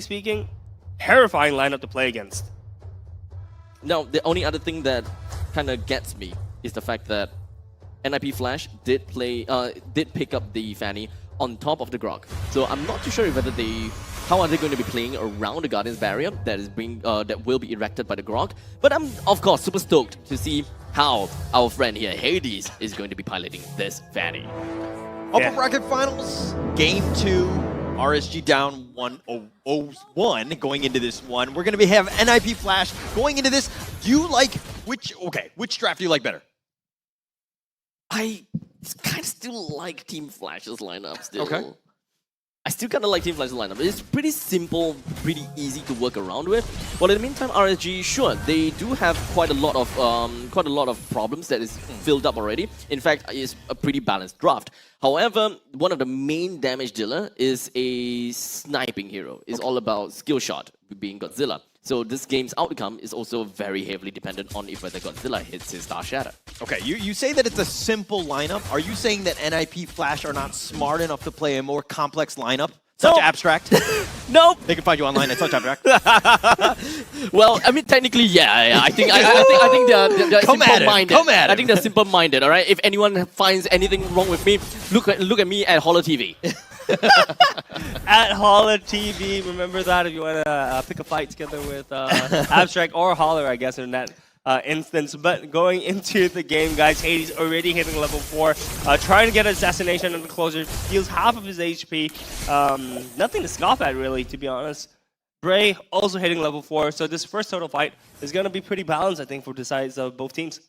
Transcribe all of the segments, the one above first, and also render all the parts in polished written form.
speaking, terrifying lineup to play against. Now, the only other thing that kind of gets me is the fact that NIP Flash did pick up the Fanny on top of the Grog. So I'm not too sure whether how are they going to be playing around the Guardian's barrier that will be erected by the Grog. But I'm of course super stoked to see how our friend here, Hades, is going to be piloting this Fanny. Upper bracket finals, game 2. RSG down 1-0-1 going into this one. We're going to have NIP Flash going into this. Do you like which draft do you like better? I kind of still like Team Flash's lineup still. Okay. I still kind of like Team Flash's lineup. It's pretty simple, pretty easy to work around with. But in the meantime, RSG, sure, they do have quite a lot of problems that is filled up already. In fact, it's a pretty balanced draft. However, one of the main damage dealer is a sniping hero. It's all about skill shot, being Godzilla. So this game's outcome is also very heavily dependent on if whether Godzilla hits his Star Shatter. Okay, you say that it's a simple lineup. Are you saying that NIP Flash are not smart enough to play a more complex lineup? Such abstract? Nope. They can find you online at Such Abstract. Well, I mean, technically, yeah. I think they're simple-minded. Come at it. I think they're simple-minded. All right. If anyone finds anything wrong with me, look at me at Holler TV. At Holler TV, remember that if you want to pick a fight together with Abstract or Holler, I guess, in that instance. But going into the game, guys, Hades already hitting level 4, trying to get assassination on the closer, steals half of his HP. Nothing to scoff at, really, to be honest. Bray also hitting level 4, so this first total fight is going to be pretty balanced, I think, for the sides of both teams.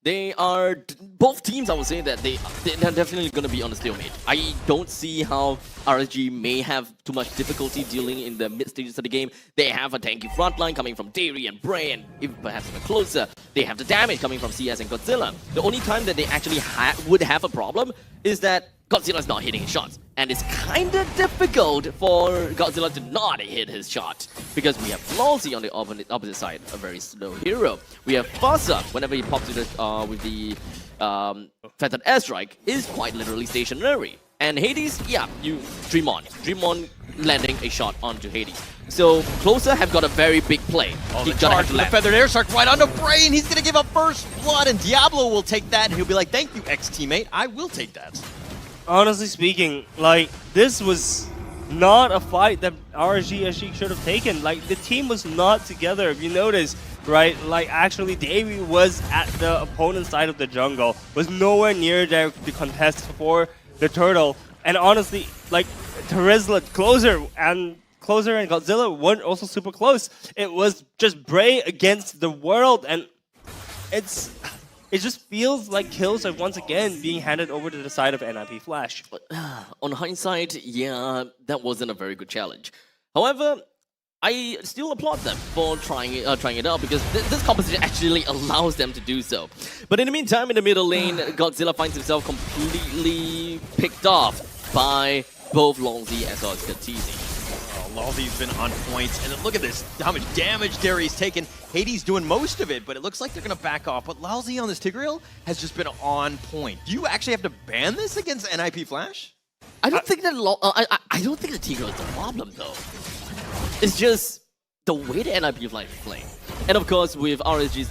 They are, both teams, I would say that they're definitely going to be on a stalemate. I don't see how RSG may have too much difficulty dealing in the mid stages of the game. They have a tanky frontline coming from Dairy and Bray, and even perhaps even closer, they have the damage coming from CS and Godzilla. The only time that they actually would have a problem is that Godzilla's not hitting his shots. And it's kind of difficult for Godzilla to not hit his shot. Because we have Lalzi on the opposite side, a very slow hero. We have Fasa, whenever he pops with the Phantom Airstrike, is quite literally stationary. And Hades, yeah, you Dream on landing a shot onto Hades. So Closer have got a very big play. Oh, the charge with the Feathered Airstrike right onto Brain. He's going to give up first blood, and Diablo will take that, and he'll be like, thank you, ex-teammate. I will take that. Honestly speaking, like, this was not a fight that RSG should have taken. Like, the team was not together, if you notice, right? Like, actually, Davey was at the opponent's side of the jungle, was nowhere near there to contest for the turtle. And honestly, like, Terizla, Closer and Godzilla weren't also super close. It was just Bray against the world, and it just feels like kills are once again being handed over to the side of NIP Flash. But, on hindsight, yeah, that wasn't a very good challenge. However, I still applaud them for trying it out because this composition actually allows them to do so. But in the meantime, in the middle lane, Godzilla finds himself completely picked off by both Longzi as well as Katizi. Lalzi's been on point, and then look at this, how much damage Derry's taken. Hades doing most of it, but it looks like they're going to back off. But Lalzi on this Tigreal has just been on point. Do you actually have to ban this against NIP Flash? I don't think that I don't think the Tigreal is the problem though. It's just the way the NIP Flash is playing. And of course, with RSG's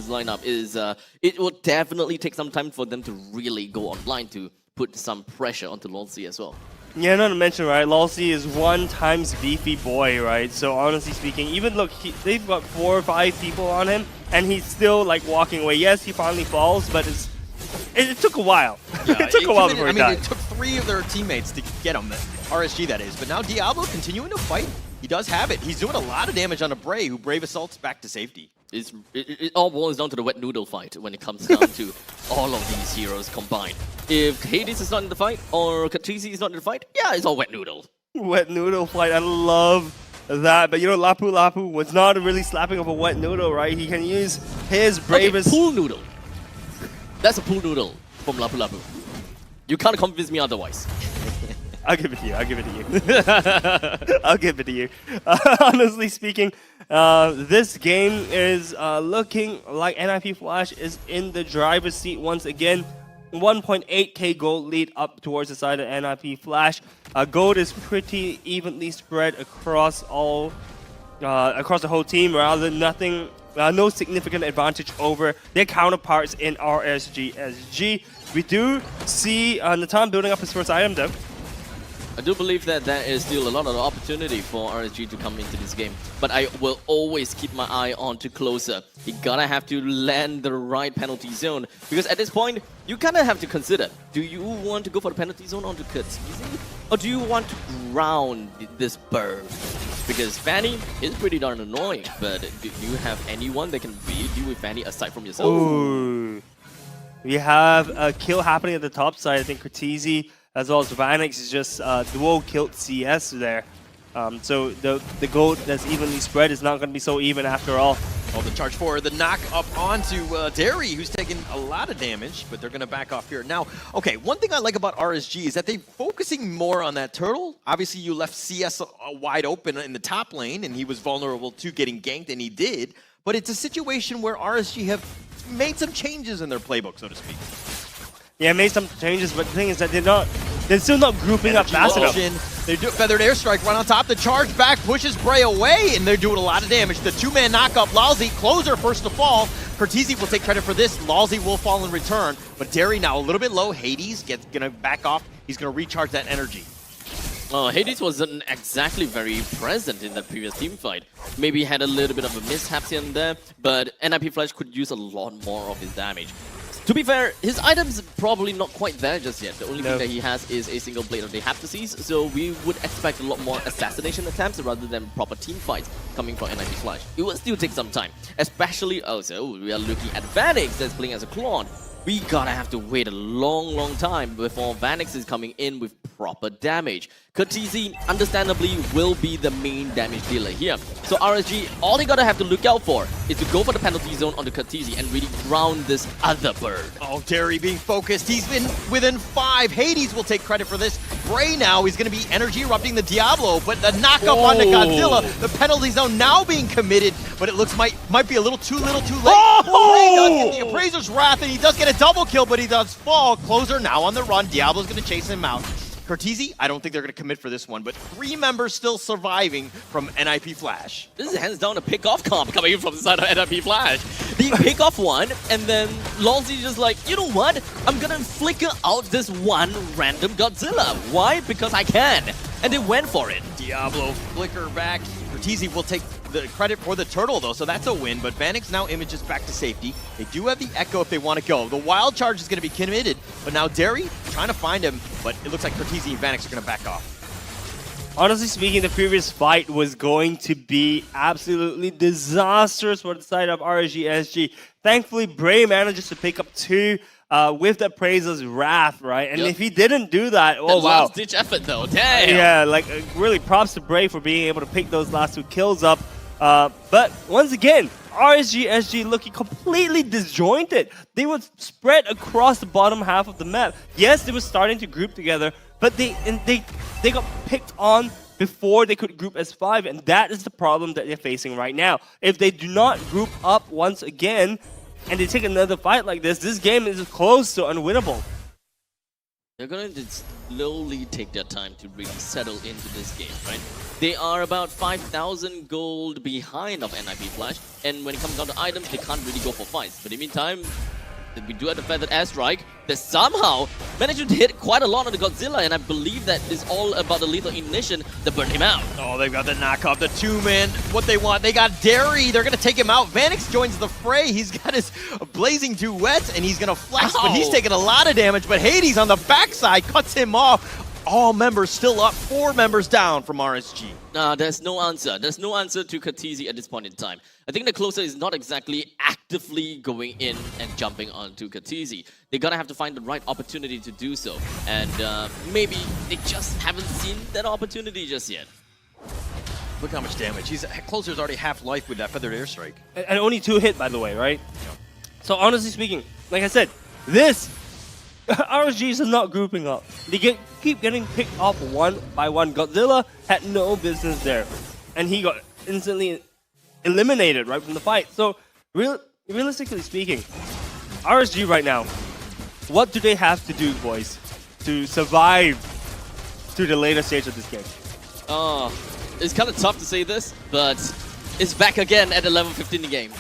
lineup is it will definitely take some time for them to really go online to put some pressure onto Lalzi as well. Yeah, not to mention, right, Lalzi is 1 times beefy boy, right? So honestly speaking, even look, they've got 4 or 5 people on him, and he's still like walking away. Yes, he finally falls, but it took a while. Yeah, it took a while before he died. It took 3 of their teammates to get him, RSG that is. But now Diablo continuing to fight. He does have it. He's doing a lot of damage on a Bray, who Brave assaults back to safety. It all boils down to the wet noodle fight when it comes down to all of these heroes combined. If Hades is not in the fight, or Katrisi is not in the fight, yeah, it's all wet noodle. Wet noodle fight, I love that. But you know, Lapu Lapu was not really slapping of a wet noodle, right? He can use his bravest... Okay, pool noodle. That's a pool noodle from Lapu Lapu. You can't convince me otherwise. I'll give it to you. I'll give it to you. I'll give it to you. Honestly speaking, this game is looking like NIP Flash is in the driver's seat once again. 1.8k gold lead up towards the side of NIP Flash. Gold is pretty evenly spread across all across the whole team. Rather, nothing, no significant advantage over their counterparts in RSG SG. We do see Natan building up his first item though. I do believe that there is still a lot of opportunity for RSG to come into this game, but I will always keep my eye on to closer. You gotta have to land the right penalty zone, because at this point, you kind of have to consider, do you want to go for the penalty zone onto Kurtz-easy, or do you want to ground this bird? Because Fanny is pretty darn annoying, but do you have anyone that can really deal with Fanny aside from yourself? Ooh. We have a kill happening at the top side. I think Kurtz-easy as well as Vanix is just dual killed CS there. So the gold that's evenly spread is not going to be so even after all. Oh, the charge forward, the knock up onto Derry, who's taking a lot of damage, but they're going to back off here. Now, okay, one thing I like about RSG is that they're focusing more on that turtle. Obviously, you left CS wide open in the top lane, and he was vulnerable to getting ganked, and he did. But it's a situation where RSG have made some changes in their playbook, so to speak. Yeah, made some changes, but the thing is that they're still not grouping up fast enough. They do feathered airstrike right on top. The charge back pushes Bray away, and they're doing a lot of damage. The two-man knockup, Lalzi, closer first to fall. Kurtz-easy will take credit for this. Lalzi will fall in return, but Derry now a little bit low. Hades gonna back off. He's gonna recharge that energy. Hades wasn't exactly very present in that previous team fight. Maybe had a little bit of a mishap here and there, but NIP Flash could use a lot more of his damage. To be fair, his items probably not quite there just yet. The only thing that he has is a single blade of the have to seize, so we would expect a lot more assassination attempts rather than proper team fights coming from NIP Flash. It will still take some time, especially also we are looking at Vanix that's playing as a Claude. We gotta have to wait a long time before Vanix is coming in with proper damage. Kurtz-easy, understandably, will be the main damage dealer here. So RSG, all they gotta have to look out for is to go for the penalty zone on the Kurtz-easy and really ground this other bird. Oh, Derry being focused. He's been within 5. Hades will take credit for this. Bray now is going to be energy erupting the Diablo, but the knockup onto Godzilla, the penalty zone now being committed, but it looks might be a little too late. Bray does get the Appraiser's Wrath, and he does get a double kill, but he does fall. Closer now on the run. Diablo's going to chase him out. Kurtz-easy, I don't think they're going to commit for this one, but 3 members still surviving from NIP Flash. This is hands down a pick-off comp coming in from the side of NIP Flash. They pick off one, and then Lalzi just like, you know what? I'm gonna flicker out this one random Godzilla. Why? Because I can. And they went for it. Diablo flicker back. Kurtz-easy will take the credit for the turtle though, so that's a win, but Vanix now images back to safety. They do have the Echo if they want to go. The wild charge is going to be committed, but now Derry trying to find him, but it looks like Kurtz-easy and Vanix are going to back off. Honestly speaking, the previous fight was going to be absolutely disastrous for the side of RSG SG. Thankfully, Bray manages to pick up 2 with the Appraiser's Wrath, right? And if he didn't do that, oh wow. Last-ditch effort though, damn! Yeah, like really props to Bray for being able to pick those last 2 kills up. But once again, RSG SG looking completely disjointed. They were spread across the bottom half of the map. Yes, they were starting to group together, but they got picked on before they could group as 5, and that is the problem that they're facing right now. If they do not group up once again, and they take another fight like this game is close to unwinnable. They're going to slowly take their time to really settle into this game, right? They are about 5,000 gold behind of NIP Flash, and when it comes down to items, they can't really go for fights. But in the meantime, we do have the feathered airstrike that somehow managed to hit quite a lot on the Godzilla, and I believe that is all about the lethal ignition that burned him out. Oh, they've got the knockoff, the 2-man, what they want. They got Derry, they're going to take him out. Vanix joins the fray. He's got his blazing duets, and he's going to flex, but he's taking a lot of damage, but Hades on the backside cuts him off. All members still up, 4 members down from RSG. There's no answer. There's no answer to Kurtz-easy at this point in time. I think the closer is not exactly actively going in and jumping onto Kurtz-easy. They're gonna have to find the right opportunity to do so. And maybe they just haven't seen that opportunity just yet. Look how much damage. Closer's already half life with that feathered airstrike. And only 2 hit, by the way, right? Yeah. So honestly speaking, like I said, this RSG is not grouping up. They keep getting picked off one by one. Godzilla had no business there, and he got instantly eliminated right from the fight. So realistically speaking, RSG right now, what do they have to do, boys, to survive to the later stage of this game? It's kind of tough to say this, but it's back again at the level 15 in the game.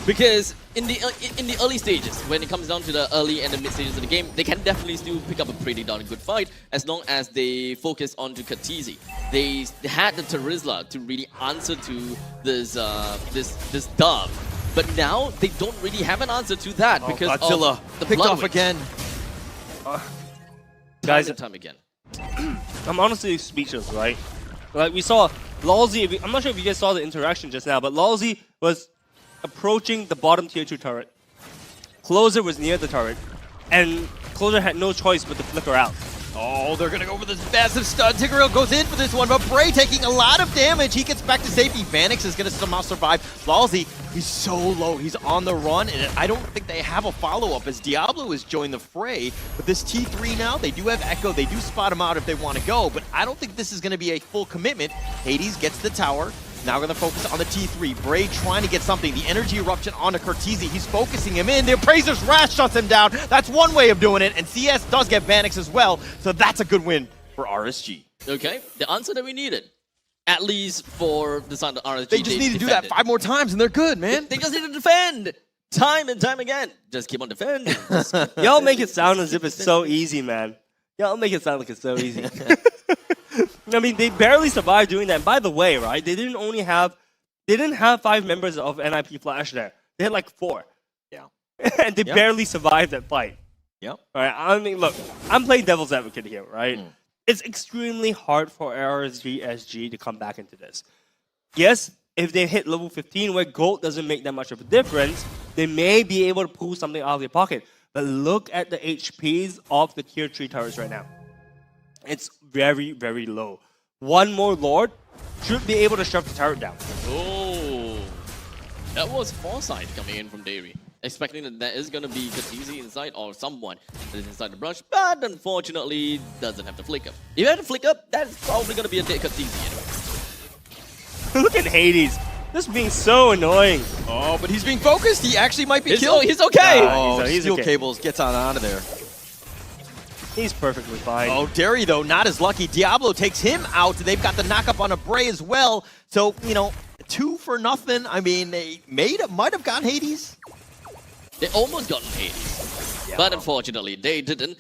Because in the early stages, when it comes down to the early and the mid stages of the game, they can definitely still pick up a pretty darn good fight as long as they focus onto Kha'Zix. They had the Terizla to really answer to this this dub, but now they don't really have an answer to that because Godzilla of the picked blood off wings. again. Guys, Time again. I'm honestly speechless, right? Like, we saw Lalzi, I'm not sure if you guys saw the interaction just now, but Lalzi was approaching the bottom tier 2 turret. Closer was near the turret, and Closer had no choice but to flicker out. Oh, they're gonna go for this massive stun. Tigreal goes in for this one, but Bray taking a lot of damage. He gets back to safety. Vanix is gonna somehow survive. Lalzi, he's so low. He's on the run, and I don't think they have a follow-up as Diablo has joined the fray. But this T3 now, they do have Echo. They do spot him out if they want to go, but I don't think this is gonna be a full commitment. Hades gets the tower. Now we're going to focus on the T3. Bray trying to get something. The energy eruption onto Kha'Zix. He's focusing him in. The Appraiser's Wrath shuts him down. That's one way of doing it. And CS does get Vanix as well. So that's a good win for RSG. Okay, the answer that we needed. At least for the side of RSG. They just need to do that 5 more times and they're good, man. They just need to defend. Time and time again. Just keep on defending. Y'all make it sound as if it's so easy, man. Y'all make it sound like it's so easy. I mean, they barely survived doing that. And by the way, right, they didn't have 5 members of NIP Flash there. They had like 4. Yeah. And they barely survived that fight. Yep. All right, I mean, look, I'm playing devil's advocate here, right? It's extremely hard for RSG SG to come back into this. Yes, if they hit level 15 where gold doesn't make that much of a difference, they may be able to pull something out of their pocket. But look at the HPs of the tier 3 turrets right now. It's very, very low. One more Lord should be able to shove the turret down. Oh, that was foresight coming in from Dairy. Expecting that there is going to be Kha'Zix inside or someone that is inside the brush, but unfortunately doesn't have the flicker. If you had the flicker, that's probably going to be a dead Kha'Zix anyway. Look at Hades. This being so annoying. Oh, but he's being focused. He actually might be killed. He's okay. Oh, he's Steel okay. Cables gets on out of there. He's perfectly fine. Oh, Derry, though, not as lucky. Diablo takes him out. They've got the knock-up on a Bray as well. So, you know, 2 for nothing. I mean, they might have gotten Hades. They almost got Hades, but unfortunately they didn't.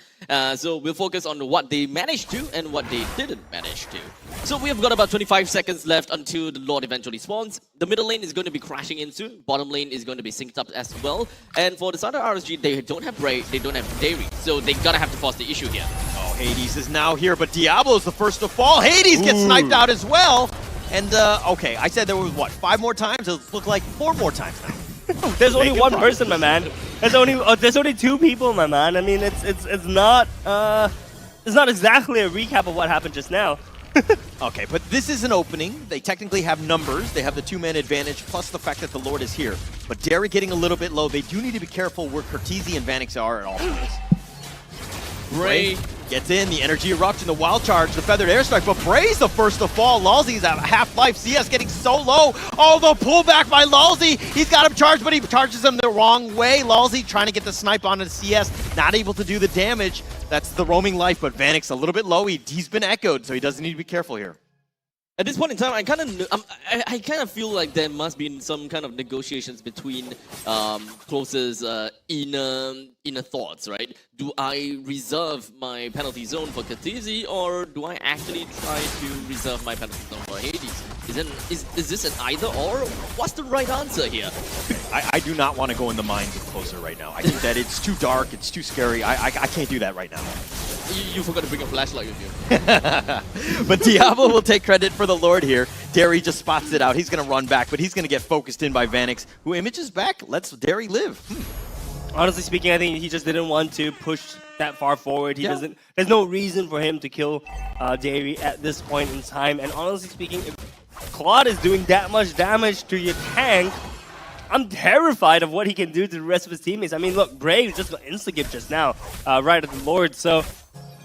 So we'll focus on what they managed to and what they didn't manage to. So we have got about 25 seconds left until the Lord eventually spawns. The middle lane is going to be crashing in soon. Bottom lane is going to be synced up as well. And for the side of RSG, they don't have Bray, they don't have Dairy. So they gotta have to force the issue here. Oh, Hades is now here, but Diablo's the first to fall. Hades gets sniped out as well. And, okay, I said there was, what, 5 more times? It'll look like 4 more times now. There's only one person, my man. There's only 2 people, my man. I mean, it's not exactly a recap of what happened just now. Okay, but this is an opening. They technically have numbers. They have the 2-man advantage, plus the fact that the Lord is here. But Derry getting a little bit low. They do need to be careful where Kha'Zix and Vanix are at all times. Bray gets in, the energy eruption, the wild charge, the feathered airstrike, but Bray's the first to fall. Lalzi's at half-life. CS getting so low. Oh, the pullback by Lalzi. He's got him charged, but he charges him the wrong way. Lalzi trying to get the snipe onto the CS, not able to do the damage. That's the roaming life, but Vanix a little bit low. He's been echoed, so he does need to be careful here. At this point in time, I kind of feel like there must be some kind of negotiations between Close's inner thoughts, right? Do I reserve my penalty zone for Kha'Zix, or do I actually try to reserve my penalty zone for Hades? Is this an either or? What's the right answer here? I do not want to go in the minds of Closer right now. I think that it's too dark, it's too scary. I can't do that right now. You forgot to bring a flashlight with you. But Diablo will take credit for the Lord here. Derry just spots it out. He's going to run back, but he's going to get focused in by Vanix, who images back. Lets Derry live. Honestly speaking, I think he just didn't want to push that far forward. There's no reason for him to kill Dairy at this point in time. And honestly speaking, if Claude is doing that much damage to your tank, I'm terrified of what he can do to the rest of his teammates. I mean, look, Brave just got insta-gift just now, right at the Lord. So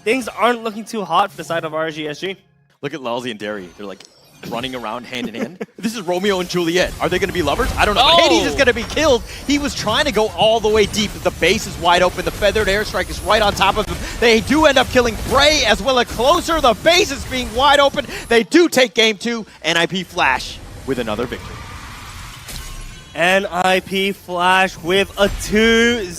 things aren't looking too hot for the side of RSG. Look at Lalzi and Derry. They're like, running around hand in hand. This is Romeo and Juliet. Are they going to be lovers? I don't know. Oh! But Hades is going to be killed. He was trying to go all the way deep. The base is wide open. The feathered airstrike is right on top of him. They do end up killing Bray as well as Closer. The base is being wide open. They do take game 2. NIP Flash with another victory. NIP Flash with a 2-0